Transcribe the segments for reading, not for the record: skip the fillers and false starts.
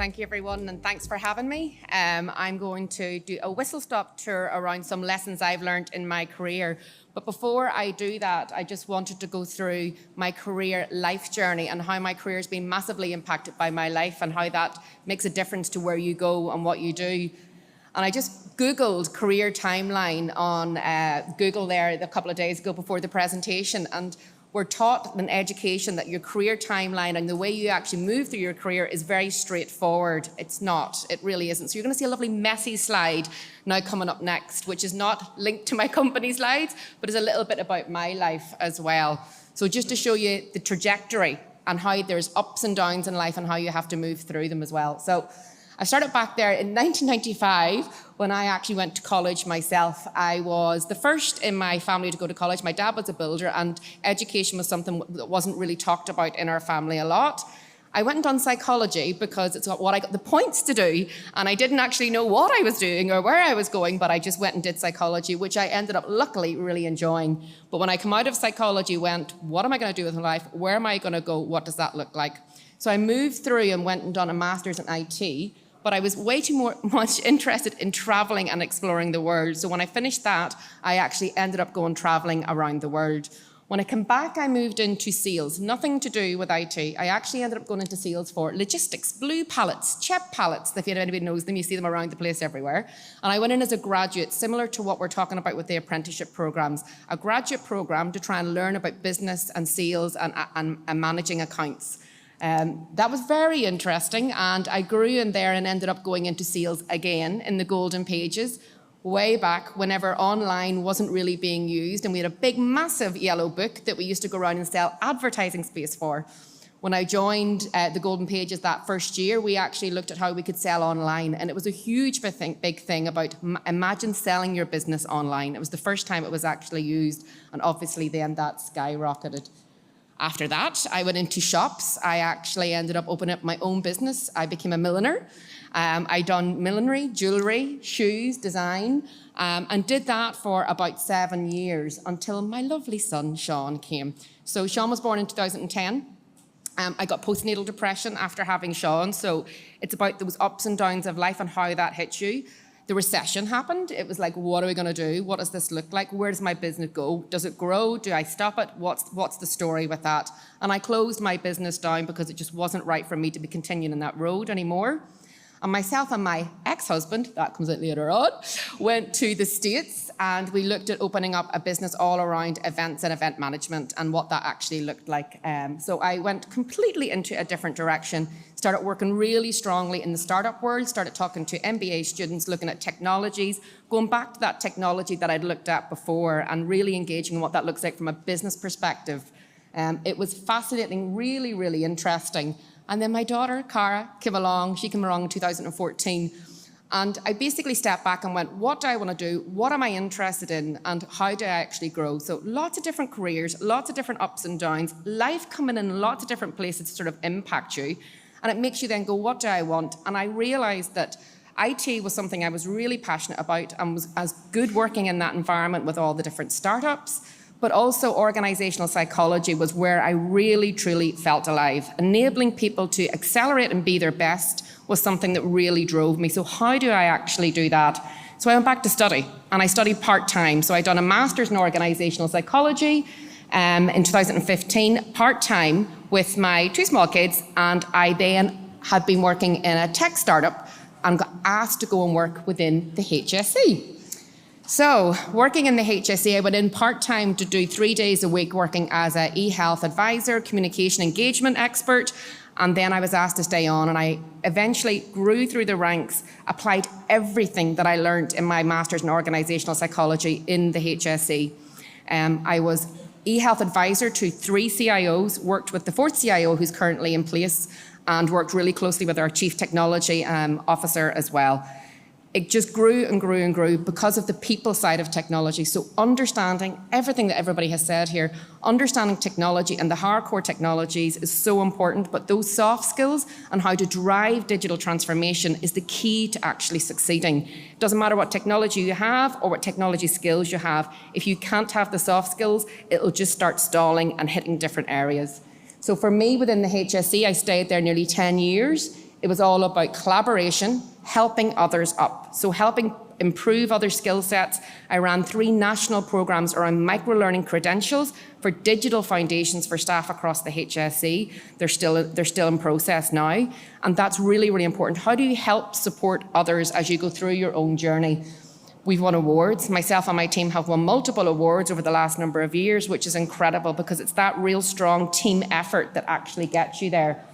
Thank you, everyone, and thanks for having me. I'm going to do a whistle-stop tour around some lessons I've learned in my career. But before I do that, I just wanted to go through my career life journey and how my career has been massively impacted by my life and how that makes a difference to where you go and what you do. And I just Googled career timeline on Google there a couple of days ago before the presentation, and we're taught in education that your career timeline and the way you actually move through your career is very straightforward. It's not, it really isn't. So you're gonna see a lovely messy slide now coming up next, which is not linked to my company slides, but is a little bit about my life as well. So just to show you the trajectory and how there's ups and downs in life and how you have to move through them as well. So I started back there in 1995 when I actually went to college myself. I was the first in my family to go to college. My dad was a builder, and education was something that wasn't really talked about in our family a lot. I went and done psychology because it's what I got the points to do, and I didn't actually know what I was doing or where I was going, but I just went and did psychology, which I ended up luckily really enjoying. But when I come out of psychology, went, what am I going to do with my life? Where am I going to go? What does that look like? So I moved through and went and done a master's in IT. But I was way too much interested in traveling and exploring the world. So when I finished that, I actually ended up going traveling around the world. When I came back, I moved into sales, nothing to do with IT. I actually ended up going into sales for logistics, blue pallets, CHEP pallets, if anybody knows them, you see them around the place everywhere. And I went in as a graduate, similar to what we're talking about with the apprenticeship programs, a graduate program to try and learn about business and sales and managing accounts. That was very interesting, and I grew in there and ended up going into sales again in the golden pages way back whenever online wasn't really being used, and we had a big massive yellow book that we used to go around and sell advertising space for. When I joined the golden pages that first year, we actually looked at how we could sell online, and it was a huge big thing about imagine selling your business online. It was the first time it was actually used, and obviously then that skyrocketed. After that, I went into shops. I actually ended up opening up my own business. I became a milliner. I done millinery, jewellery, shoes, design, and did that for about 7 years until my lovely son, Sean, came. So Sean was born in 2010. I got postnatal depression after having Sean. So it's about those ups and downs of life and how that hits you. The recession happened. It was like, what are we going to do? What does this look like? Where does my business go? Does it grow? Do I stop it? What's the story with that? And I closed my business down because it just wasn't right for me to be continuing in that road anymore. And myself and my ex-husband, that comes out later on, went to the States, and we looked at opening up a business all around events and event management and what that actually looked like. So I went completely into a different direction, started working really strongly in the startup world, started talking to MBA students, looking at technologies, going back to that technology that I'd looked at before and really engaging in what that looks like from a business perspective. It was fascinating, really, really interesting. And then my daughter, Cara, came along. She came along in 2014. And I basically stepped back and went, what do I want to do? What am I interested in? And how do I actually grow? So lots of different careers, lots of different ups and downs, life coming in lots of different places to sort of impact you. And it makes you then go, what do I want? And I realized that IT was something I was really passionate about and was as good working in that environment with all the different startups. But also organizational psychology was where I really, truly felt alive. Enabling people to accelerate and be their best was something that really drove me. So how do I actually do that? So I went back to study, and I studied part-time. So I'd done a master's in organizational psychology in 2015, part-time with my 2 small kids, and I then had been working in a tech startup and got asked to go and work within the HSE. So, working in the HSE, I went in part-time to do 3 days a week working as an e-health advisor, communication engagement expert, and then I was asked to stay on, and I eventually grew through the ranks, applied everything that I learned in my master's in organizational psychology in the HSE. I was e-health advisor to 3 CIOs, worked with the 4th CIO who's currently in place, and worked really closely with our chief technology officer as well. It just grew and grew and grew because of the people side of technology. So understanding everything that everybody has said here, understanding technology and the hardcore technologies is so important, but those soft skills and how to drive digital transformation is the key to actually succeeding. It doesn't matter what technology you have or what technology skills you have. If you can't have the soft skills, it'll just start stalling and hitting different areas. So for me, within the HSE, I stayed there nearly 10 years. it was all about collaboration, helping others up. So helping improve other skill sets. I ran 3 national programs around micro-learning credentials for digital foundations for staff across the HSE. They're still in process now. And that's really, really important. How do you help support others as you go through your own journey? We've won awards. Myself and my team have won multiple awards over the last number of years, which is incredible because it's that real strong team effort that actually gets you there.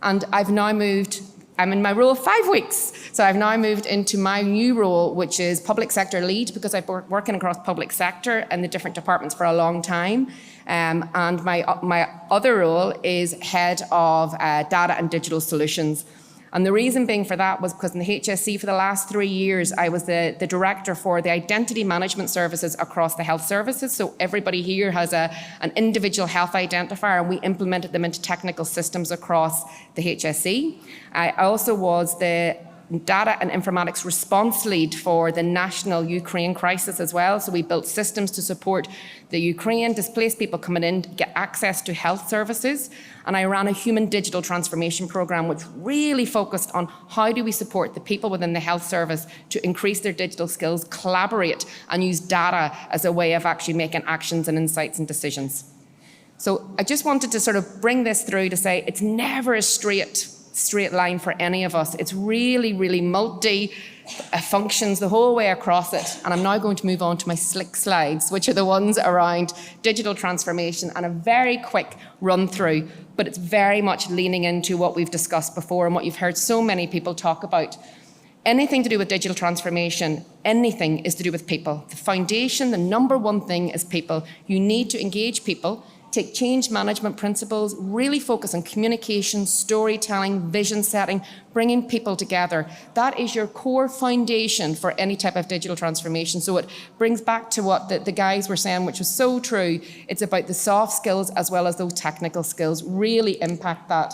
And I've now moved, I'm in my role of 5 weeks. So I've now moved into my new role, which is public sector lead, because I've been working across public sector and the different departments for a long time. And my other role is head of data and digital solutions. And the reason being for that was because in the HSE for the last 3 years, I was the director for the identity management services across the health services. So everybody here has an individual health identifier, and we implemented them into technical systems across the HSE. I also was the data and informatics response lead for the national Ukraine crisis as well. So we built systems to support the Ukraine displaced people coming in to get access to health services. And I ran a human digital transformation program, which really focused on how do we support the people within the health service to increase their digital skills, collaborate, and use data as a way of actually making actions and insights and decisions. So I just wanted to sort of bring this through to say it's never a straight line for any of us. It's really, really multi functions the whole way across it. And I'm now going to move on to my slick slides, which are the ones around digital transformation, and a very quick run through, but it's very much leaning into what we've discussed before and what you've heard so many people talk about. Anything to do with digital transformation, anything is to do with people. The foundation, the number one thing is people. You need to engage people, take change management principles, really focus on communication, storytelling, vision setting, bringing people together. That is your core foundation for any type of digital transformation. So it brings back to what the guys were saying, which was so true. It's about the soft skills as well as those technical skills, really impact that.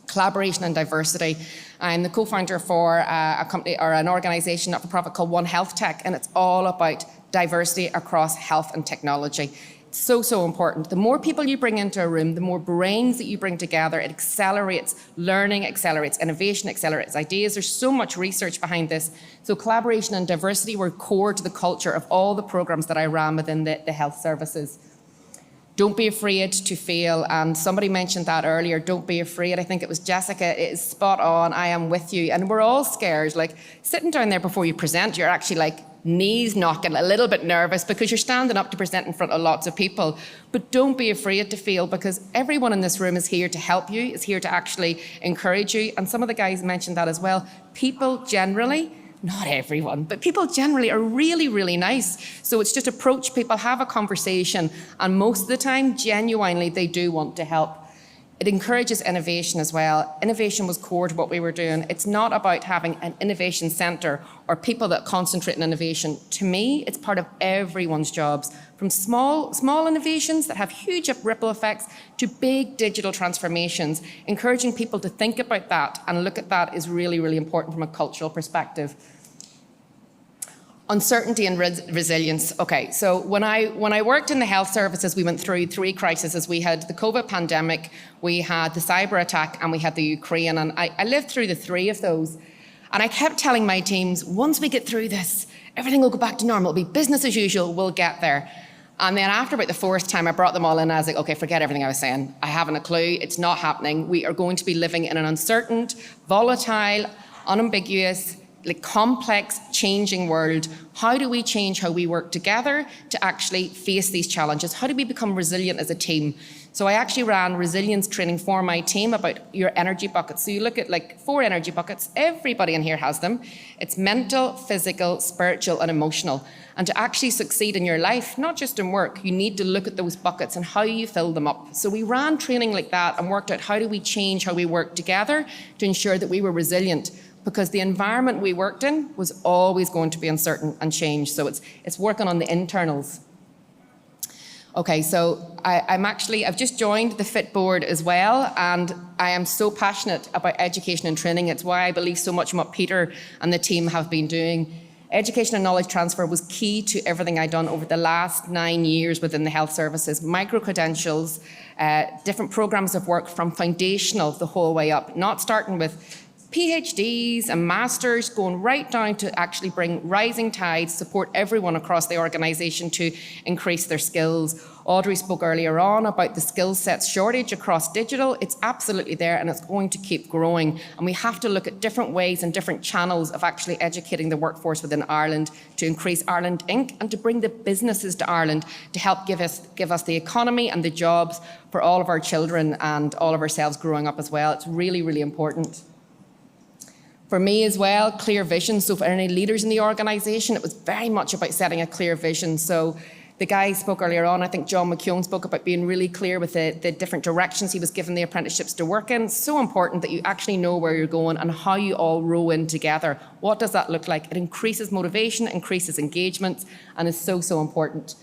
Collaboration and diversity. I'm the co-founder for a company or an organisation, not-for-profit called One Health Tech, and it's all about diversity across health and technology. So important. The more people you bring into a room, the more brains that you bring together, it accelerates learning, accelerates innovation, accelerates ideas. There's so much research behind this. So collaboration and diversity were core to the culture of all the programs that I ran within the health services. Don't be afraid to fail. And somebody mentioned that earlier, don't be afraid. I think it was Jessica, it is spot on. I am with you. And we're all scared. Like sitting down there before you present, you're actually like, knees knocking, a little bit nervous because you're standing up to present in front of lots of people. But don't be afraid to fail because everyone in this room is here to help you, is here to actually encourage you. And some of the guys mentioned that as well. People generally, not everyone, but people generally are really, really nice. So it's just approach people, have a conversation, and most of the time, genuinely, they do want to help. It encourages innovation as well. Innovation was core to what we were doing. It's not about having an innovation centre or people that concentrate on innovation. To me, it's part of everyone's jobs, from small innovations that have huge ripple effects to big digital transformations. Encouraging people to think about that and look at that is really, really important from a cultural perspective. Uncertainty and resilience. Okay, so when I worked in the health services, we went through 3 crises. We had the COVID pandemic, we had the cyber attack, and we had the Ukraine. And I lived through the 3 of those. And I kept telling my teams, once we get through this, everything will go back to normal. It'll be business as usual. We'll get there. And then after about the 4th time, I brought them all in and I was like, okay, forget everything I was saying. I haven't a clue. It's not happening. We are going to be living in an uncertain, volatile, unambiguous, complex, changing world. How do we change how we work together to actually face these challenges? How do we become resilient as a team? So I actually ran resilience training for my team about your energy buckets. So you look at 4 energy buckets. Everybody in here has them. It's mental, physical, spiritual, and emotional. And to actually succeed in your life, not just in work, you need to look at those buckets and how you fill them up. So we ran training like that and worked out how do we change how we work together to ensure that we were resilient. Because the environment we worked in was always going to be uncertain and change. So it's working on the internals. Okay, so I've just joined the FIT board as well, and I am so passionate about education and training. It's why I believe so much in what Peter and the team have been doing. Education and knowledge transfer was key to everything I've done over the last 9 years within the health services. Micro-credentials, different programs of work from foundational the whole way up, not starting with PhDs and masters going right down to actually bring rising tides, support everyone across the organisation to increase their skills. Audrey spoke earlier on about the skill sets shortage across digital. It's absolutely there and it's going to keep growing. And we have to look at different ways and different channels of actually educating the workforce within Ireland to increase Ireland Inc. and to bring the businesses to Ireland to help give us the economy and the jobs for all of our children and all of ourselves growing up as well. It's really, really important. For me as well, clear vision. So for any leaders in the organisation, it was very much about setting a clear vision. So the guy spoke earlier on, I think John McCann spoke about being really clear with the different directions he was giving the apprenticeships to work in. It's so important that you actually know where you're going and how you all row in together. What does that look like? It increases motivation, increases engagement, and is so, so important.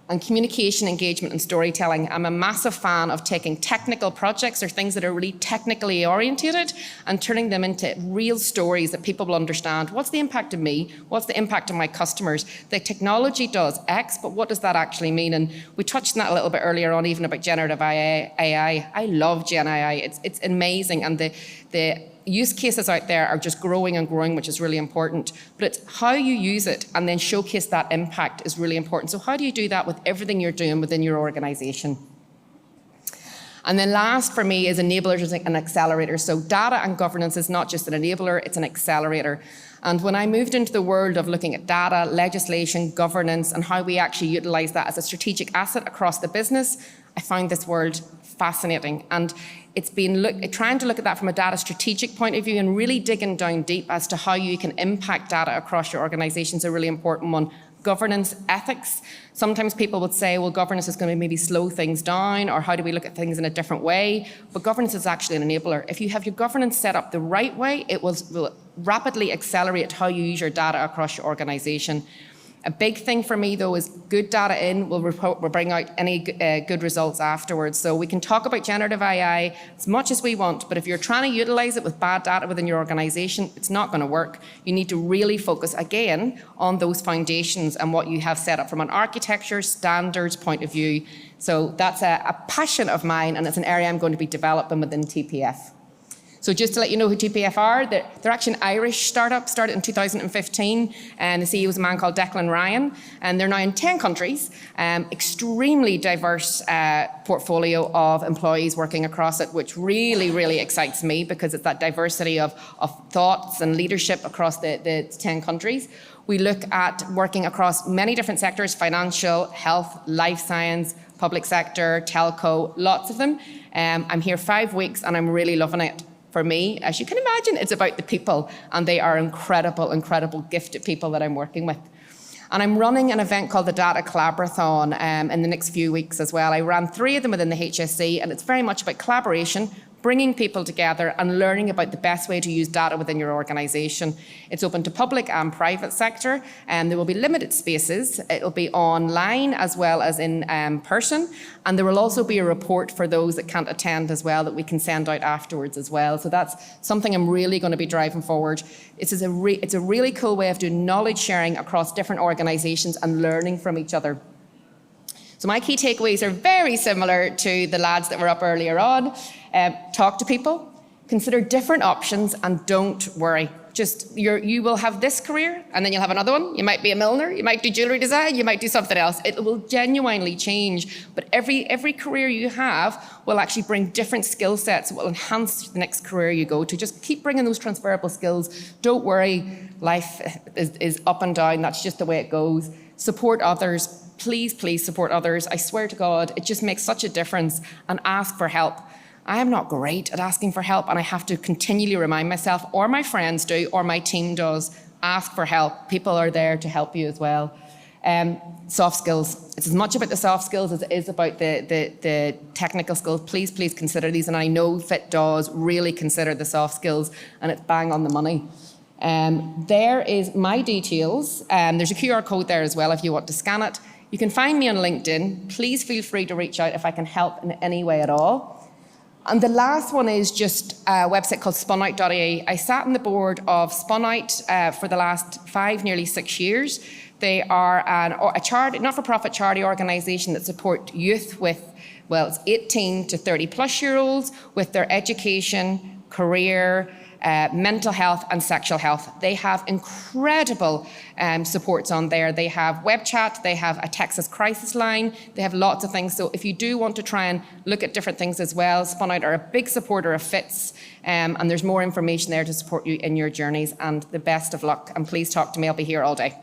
And communication, engagement and storytelling. I'm a massive fan of taking technical projects or things that are really technically orientated and turning them into real stories that people will understand. What's the impact of me? What's the impact of my customers? The technology does X, but what does that actually mean? And we touched on that a little bit earlier on, even about generative AI. I love Gen AI. It's amazing. And the use cases out there are just growing and growing, which is really important. But it's how you use it and then showcase that impact is really important. So how do you do that with everything you're doing within your organisation? And then last for me is enablers and accelerators. So data and governance is not just an enabler, it's an accelerator. And when I moved into the world of looking at data, legislation, governance, and how we actually utilise that as a strategic asset across the business, I found this world fascinating. And it's been trying to look at that from a data strategic point of view and really digging down deep as to how you can impact data across your organisation is a really important one. Governance, ethics. Sometimes people would say, well, governance is going to maybe slow things down, or how do we look at things in a different way? But governance is actually an enabler. If you have your governance set up the right way, it will rapidly accelerate how you use your data across your organisation. A big thing for me, though, is good data in will bring out any good results afterwards. So we can talk about generative AI as much as we want, but if you're trying to utilise it with bad data within your organisation, it's not going to work. You need to really focus, again, on those foundations and what you have set up from an architecture, standards point of view. So that's a passion of mine, and it's an area I'm going to be developing within TPF. So just to let you know who TPF are, they're actually an Irish startup, started in 2015, and the CEO is a man called Declan Ryan, and they're now in 10 countries, extremely diverse portfolio of employees working across it, which really, really excites me because it's that diversity of thoughts and leadership across the 10 countries. We look at working across many different sectors: financial, health, life science, public sector, telco, lots of them. I'm here 5 weeks and I'm really loving it. For me, as you can imagine, it's about the people, and they are incredible, incredible, gifted people that I'm working with. And I'm running an event called the Data Collaborathon in the next few weeks as well. I ran 3 of them within the HSE, and it's very much about collaboration, bringing people together and learning about the best way to use data within your organisation. It's open to public and private sector, and there will be limited spaces. It'll be online as well as in person, and there will also be a report for those that can't attend as well that we can send out afterwards as well. So that's something I'm really going to be driving forward. It's a really cool way of doing knowledge sharing across different organisations and learning from each other. So my key takeaways are very similar to the lads that were up earlier on. Talk to people, consider different options, and don't worry. You will have this career, and then you'll have another one. You might be a milliner, you might do jewellery design, you might do something else. It will genuinely change, but every career you have will actually bring different skill sets that will enhance the next career you go to. Just keep bringing those transferable skills. Don't worry, life is up and down. That's just the way it goes. Support others. Please, please support others. I swear to God, it just makes such a difference. And ask for help. I am not great at asking for help, and I have to continually remind myself, or my friends do, or my team does, ask for help. People are there to help you as well. Soft skills. It's as much about the soft skills as it is about the technical skills. Please, please consider these, and I know FIT does really consider the soft skills, and it's bang on the money. There is my details. There's a QR code there as well if you want to scan it. You can find me on LinkedIn. Please feel free to reach out if I can help in any way at all. And the last one is just a website called spunout.ie. I sat on the board of Spunout for the last 5, nearly 6 years. They are a charity, not-for-profit charity organisation that support youth with, well, it's 18 to 30 plus year olds with their education, career, mental health and sexual health. They have incredible supports on there. They have web chat, they have a Texas crisis line, they have lots of things. So if you do want to try and look at different things as well, Spun Out are a big supporter of FITS, and there's more information there to support you in your journeys, and the best of luck. And please talk to me, I'll be here all day.